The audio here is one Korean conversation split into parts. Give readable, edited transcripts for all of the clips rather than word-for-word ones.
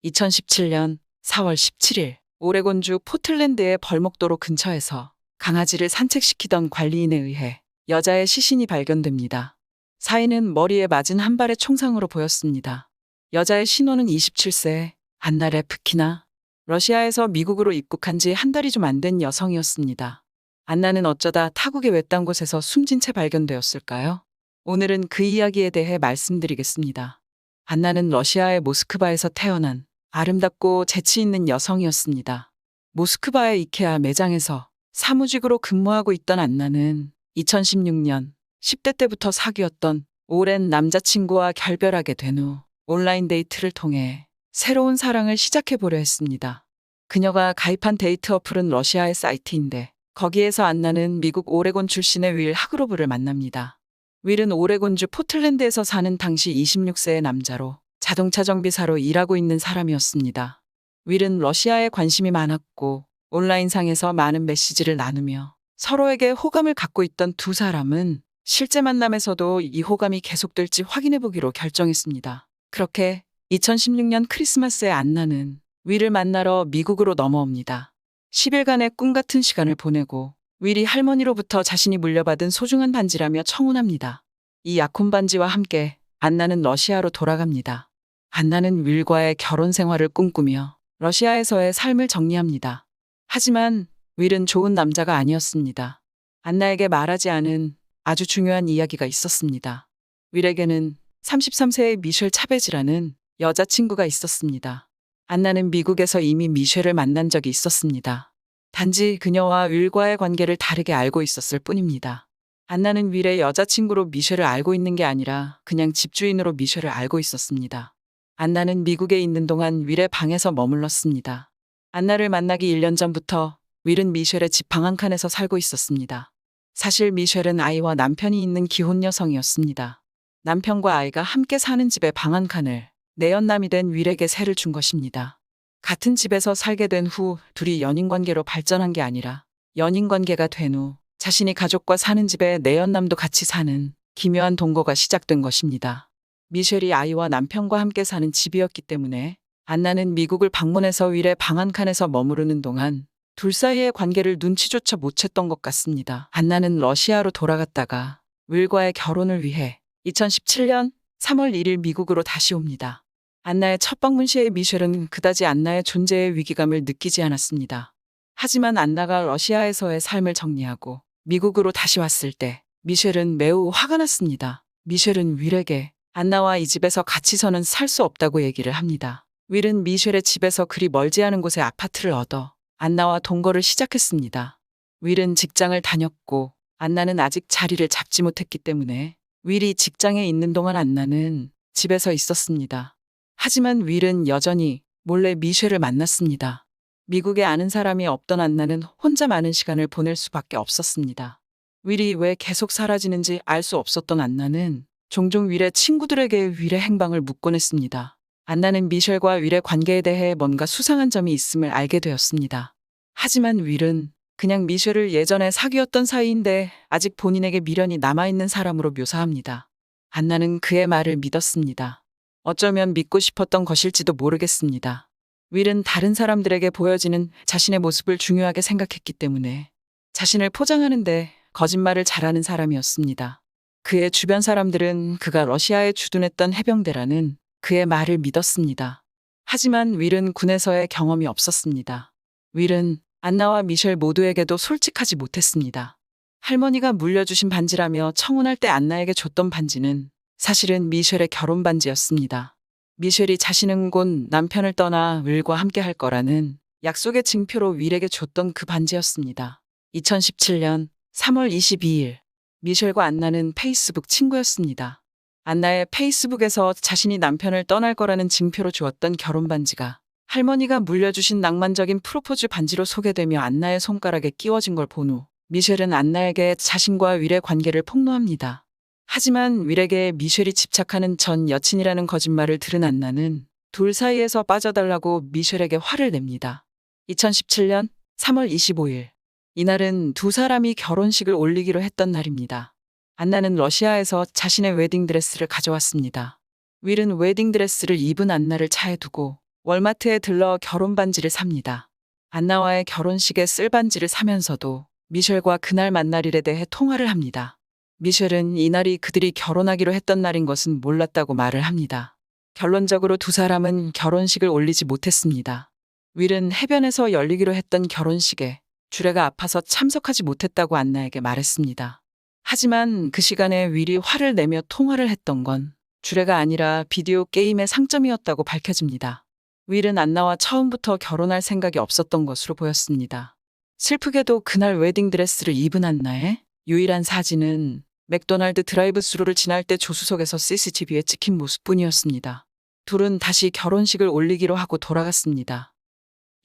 2017년 4월 17일 오레곤주 포틀랜드의 벌목도로 근처에서 강아지를 산책시키던 관리인에 의해 여자의 시신이 발견됩니다. 사인은 머리에 맞은 한 발의 총상으로 보였습니다. 여자의 신원은 27세 안나 레프키나, 러시아에서 미국으로 입국한 지 한 달이 좀 안 된 여성이었습니다. 안나는 어쩌다 타국의 외딴 곳에서 숨진 채 발견되었을까요? 오늘은 그 이야기에 대해 말씀드리겠습니다. 안나는 러시아의 모스크바에서 태어난 아름답고 재치 있는 여성이었습니다. 모스크바의 이케아 매장에서 사무직으로 근무하고 있던 안나는 2016년 10대 때부터 사귀었던 오랜 남자친구와 결별하게 된 후 온라인 데이트를 통해 새로운 사랑을 시작해보려 했습니다. 그녀가 가입한 데이트 어플은 러시아의 사이트인데 거기에서 안나는 미국 오레곤 출신의 윌 하그로브를 만납니다. 윌은 오레곤주 포틀랜드에서 사는 당시 26세의 남자로 자동차 정비사로 일하고 있는 사람이었습니다. 윌은 러시아에 관심이 많았고 온라인상에서 많은 메시지를 나누며 서로에게 호감을 갖고 있던 두 사람은 실제 만남에서도 이 호감이 계속될지 확인해보기로 결정했습니다. 그렇게 2016년 크리스마스에 안나는 윌을 만나러 미국으로 넘어옵니다. 10일간의 꿈같은 시간을 보내고 윌이 할머니로부터 자신이 물려받은 소중한 반지라며 청혼합니다. 이 약혼 반지와 함께 안나는 러시아로 돌아갑니다. 안나는 윌과의 결혼 생활을 꿈꾸며 러시아에서의 삶을 정리합니다. 하지만 윌은 좋은 남자가 아니었습니다. 안나에게 말하지 않은 아주 중요한 이야기가 있었습니다. 윌에게는 33세의 미셸 차베즈라는 여자친구가 있었습니다. 안나는 미국에서 이미 미셸을 만난 적이 있었습니다. 단지 그녀와 윌과의 관계를 다르게 알고 있었을 뿐입니다. 안나는 윌의 여자친구로 미셸을 알고 있는 게 아니라 그냥 집주인으로 미셸을 알고 있었습니다. 안나는 미국에 있는 동안 윌의 방에서 머물렀습니다. 안나를 만나기 1년 전부터 윌은 미셸의 집 방 한 칸에서 살고 있었습니다. 사실 미셸은 아이와 남편이 있는 기혼 여성이었습니다. 남편과 아이가 함께 사는 집의 방 한 칸을 내연남이 된 윌에게 세를 준 것입니다. 같은 집에서 살게 된 후 둘이 연인관계로 발전한 게 아니라 연인관계가 된 후 자신이 가족과 사는 집에 내연남도 같이 사는 기묘한 동거가 시작된 것입니다. 미셸이 아이와 남편과 함께 사는 집이었기 때문에 안나는 미국을 방문해서 윌의 방 한 칸에서 머무르는 동안 둘 사이의 관계를 눈치조차 못 챘던 것 같습니다. 안나는 러시아로 돌아갔다가 윌과의 결혼을 위해 2017년 3월 1일 미국으로 다시 옵니다. 안나의 첫 방문 시에 미셸은 그다지 안나의 존재에 위기감을 느끼지 않았습니다. 하지만 안나가 러시아에서의 삶을 정리하고 미국으로 다시 왔을 때 미셸은 매우 화가 났습니다. 미셸은 윌에게 안나와 이 집에서 같이서는 살 수 없다고 얘기를 합니다. 윌은 미셸의 집에서 그리 멀지 않은 곳에 아파트를 얻어 안나와 동거를 시작했습니다. 윌은 직장을 다녔고 안나는 아직 자리를 잡지 못했기 때문에 윌이 직장에 있는 동안 안나는 집에서 있었습니다. 하지만 윌은 여전히 몰래 미셸을 만났습니다. 미국에 아는 사람이 없던 안나는 혼자 많은 시간을 보낼 수밖에 없었습니다. 윌이 왜 계속 사라지는지 알 수 없었던 안나는 종종 윌의 친구들에게 윌의 행방을 묻곤 했습니다. 안나는 미셸과 윌의 관계에 대해 뭔가 수상한 점이 있음을 알게 되었습니다. 하지만 윌은 그냥 미셸을 예전에 사귀었던 사이인데 아직 본인에게 미련이 남아있는 사람으로 묘사합니다. 안나는 그의 말을 믿었습니다. 어쩌면 믿고 싶었던 것일지도 모르겠습니다. 윌은 다른 사람들에게 보여지는 자신의 모습을 중요하게 생각했기 때문에 자신을 포장하는데 거짓말을 잘하는 사람이었습니다. 그의 주변 사람들은 그가 러시아에 주둔했던 해병대라는 그의 말을 믿었습니다. 하지만 윌은 군에서의 경험이 없었습니다. 윌은 안나와 미셸 모두에게도 솔직하지 못했습니다. 할머니가 물려주신 반지라며 청혼할 때 안나에게 줬던 반지는 사실은 미셸의 결혼 반지였습니다. 미셸이 자신은 곧 남편을 떠나 윌과 함께 할 거라는 약속의 증표로 윌에게 줬던 그 반지였습니다. 2017년 3월 22일 미셸과 안나는 페이스북 친구였습니다. 안나의 페이스북에서 자신이 남편을 떠날 거라는 증표로 주었던 결혼 반지가 할머니가 물려주신 낭만적인 프로포즈 반지로 소개되며 안나의 손가락에 끼워진 걸 본 후 미셸은 안나에게 자신과 윌의 관계를 폭로합니다. 하지만 윌에게 미셸이 집착하는 전 여친이라는 거짓말을 들은 안나는 둘 사이에서 빠져달라고 미셸에게 화를 냅니다. 2017년 3월 25일 이날은 두 사람이 결혼식을 올리기로 했던 날입니다. 안나는 러시아에서 자신의 웨딩드레스를 가져왔습니다. 윌은 웨딩드레스를 입은 안나를 차에 두고 월마트에 들러 결혼 반지를 삽니다. 안나와의 결혼식에 쓸 반지를 사면서도 미셸과 그날 만날 일에 대해 통화를 합니다. 미셸은 이날이 그들이 결혼하기로 했던 날인 것은 몰랐다고 말을 합니다. 결론적으로 두 사람은 결혼식을 올리지 못했습니다. 윌은 해변에서 열리기로 했던 결혼식에 주례가 아파서 참석하지 못했다고 안나에게 말했습니다. 하지만 그 시간에 윌이 화를 내며 통화를 했던 건 주례가 아니라 비디오 게임의 상점이었다고 밝혀집니다. 윌은 안나와 처음부터 결혼할 생각이 없었던 것으로 보였습니다. 슬프게도 그날 웨딩드레스를 입은 안나의 유일한 사진은 맥도날드 드라이브 스루를 지날 때 조수석에서 CCTV에 찍힌 모습뿐이었습니다. 둘은 다시 결혼식을 올리기로 하고 돌아갔습니다.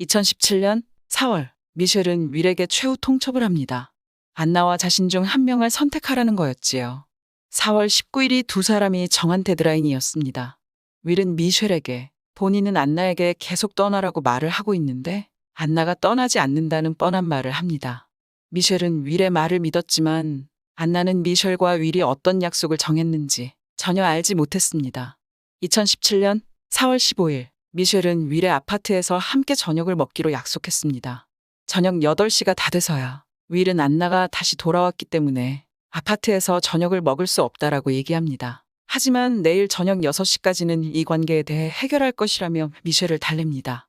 2017년 4월, 미셸은 윌에게 최후 통첩을 합니다. 안나와 자신 중 한 명을 선택하라는 거였지요. 4월 19일이 두 사람이 정한 데드라인이었습니다. 윌은 미셸에게 본인은 안나에게 계속 떠나라고 말을 하고 있는데 안나가 떠나지 않는다는 뻔한 말을 합니다. 미셸은 윌의 말을 믿었지만 안나는 미셸과 윌이 어떤 약속을 정했는지 전혀 알지 못했습니다. 2017년 4월 15일, 미셸은 윌의 아파트에서 함께 저녁을 먹기로 약속했습니다. 저녁 8시가 다 돼서야 윌은 안나가 다시 돌아왔기 때문에 아파트에서 저녁을 먹을 수 없다라고 얘기합니다. 하지만 내일 저녁 6시까지는 이 관계에 대해 해결할 것이라며 미셸을 달랩니다.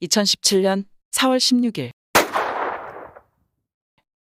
2017년 4월 16일,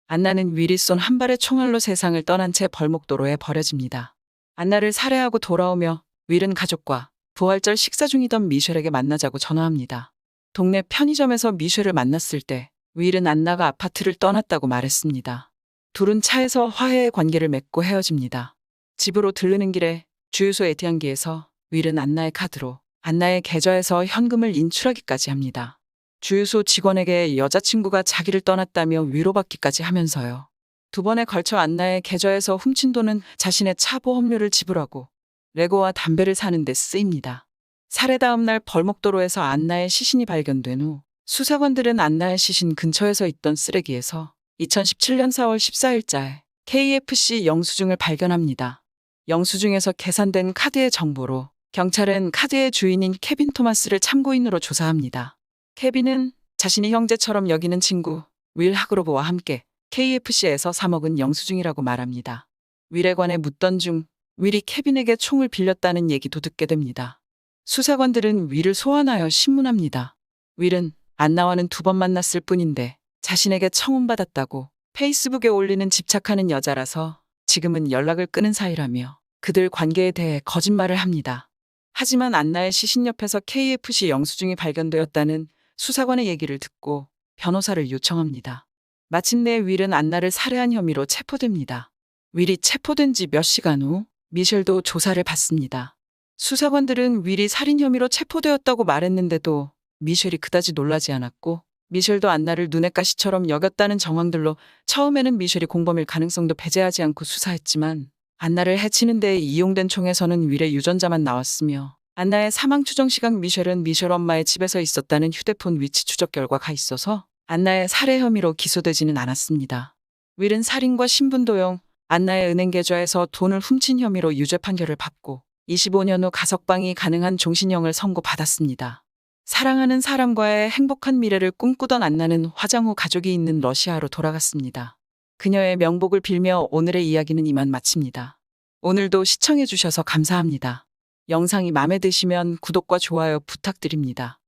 안나는 윌이 쏜 한 발의 총알로 세상을 떠난 채 벌목도로에 버려집니다. 안나를 살해하고 돌아오며 윌은 가족과 부활절 식사 중이던 미셸에게 만나자고 전화합니다. 동네 편의점에서 미셸을 만났을 때 윌은 안나가 아파트를 떠났다고 말했습니다. 둘은 차에서 화해의 관계를 맺고 헤어집니다. 집으로 들르는 길에 주유소 ATM기에서 윌은 안나의 카드로 안나의 계좌에서 현금을 인출하기까지 합니다. 주유소 직원에게 여자친구가 자기를 떠났다며 위로받기까지 하면서요. 두 번에 걸쳐 안나의 계좌에서 훔친 돈은 자신의 차 보험료를 지불하고 레고와 담배를 사는 데 쓰입니다. 살해 다음 날 벌목도로에서 안나의 시신이 발견된 후 수사관들은 안나의 시신 근처에서 있던 쓰레기에서 2017년 4월 14일자에 KFC 영수증을 발견합니다. 영수증에서 계산된 카드의 정보로 경찰은 카드의 주인인 케빈 토마스를 참고인으로 조사합니다. 케빈은 자신이 형제처럼 여기는 친구 윌 하그로브와 함께 KFC에서 사 먹은 영수증이라고 말합니다. 윌에 관해 묻던 중 윌이 케빈에게 총을 빌렸다는 얘기도 듣게 됩니다. 수사관들은 윌을 소환하여 신문합니다. 윌은 안나와는 2번 만났을 뿐인데 자신에게 청혼받았다고 페이스북에 올리는 집착하는 여자라서 지금은 연락을 끊은 사이라며 그들 관계에 대해 거짓말을 합니다. 하지만 안나의 시신 옆에서 KFC 영수증이 발견되었다는 수사관의 얘기를 듣고 변호사를 요청합니다. 마침내 윌은 안나를 살해한 혐의로 체포됩니다. 윌이 체포된 지 몇 시간 후 미셸도 조사를 받습니다. 수사관들은 윌이 살인 혐의로 체포되었다고 말했는데도 미셸이 그다지 놀라지 않았고 미셸도 안나를 눈엣 가시처럼 여겼다는 정황들로 처음에는 미셸이 공범일 가능성도 배제하지 않고 수사했지만 안나를 해치는 데 이용된 총에서는 윌의 유전자만 나왔으며 안나의 사망 추정 시각 미셸은 미셸 엄마의 집에서 있었다는 휴대폰 위치 추적 결과가 있어서 안나의 살해 혐의로 기소되지는 않았습니다. 윌은 살인과 신분 도용, 안나의 은행 계좌에서 돈을 훔친 혐의로 유죄 판결을 받고 25년 후 가석방이 가능한 종신형을 선고받았습니다. 사랑하는 사람과의 행복한 미래를 꿈꾸던 안나는 화장 후 가족이 있는 러시아로 돌아갔습니다. 그녀의 명복을 빌며 오늘의 이야기는 이만 마칩니다. 오늘도 시청해주셔서 감사합니다. 영상이 마음에 드시면 구독과 좋아요 부탁드립니다.